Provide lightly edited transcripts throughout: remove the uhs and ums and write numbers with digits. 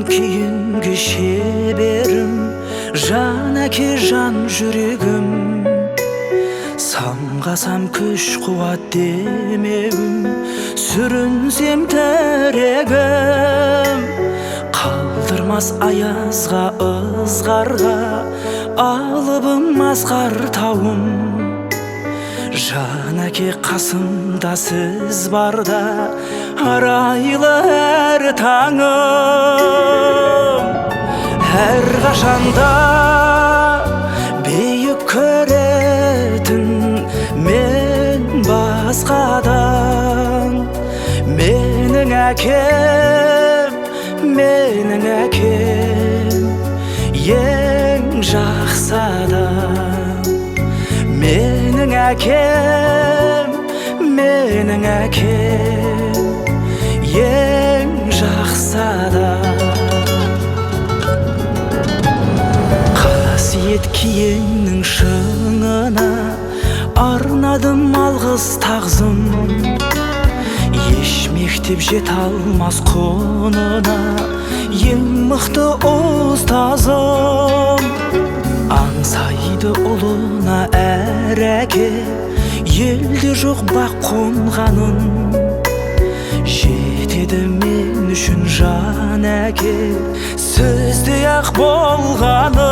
keyingi şeberim, Жан әке жан жүрегім. Самғасам күш қуат демеуім, сүрінсем тәрегім. Қалдырмас аязға ызғарға, алыбым асқар тауым. Жан әке қасымда сіз барда, арайлы әр таңым. Әр қашанда бейік көретін мен басқадан. Менің әкем, менің әкем, ең жақсы адам. Менің әкем, менің әкем, ең жақсы адам. Қасиет киеңнің шыңына арнадым алғыс тағзым. Еш мектеп жете алмас құнына ең мықты ұстазым. Аңсайды ұлына әр әке, елде жоқ бақ қонғанын. Жетеді мен үшін жан әке, сіздей ақ болғаным.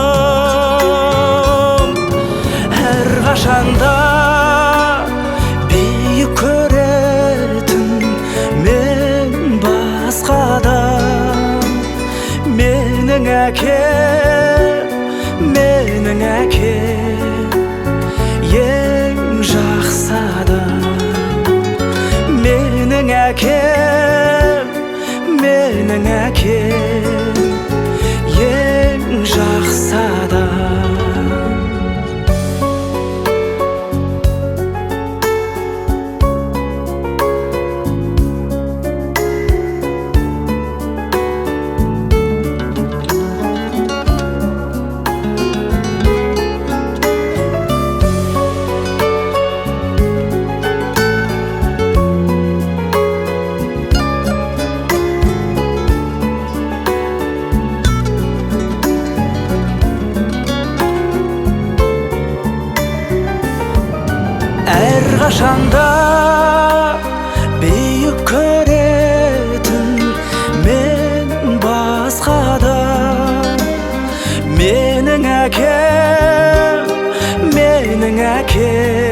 Әр қашанда биік көретін мен басқадан. Менің әкем, менің әкем, ең жақсы адам. Менің әкем, менің әкем, ең жақсы адам. Әр қашанда бейік көретін мен басқадан. Менің әкем, менің әкем,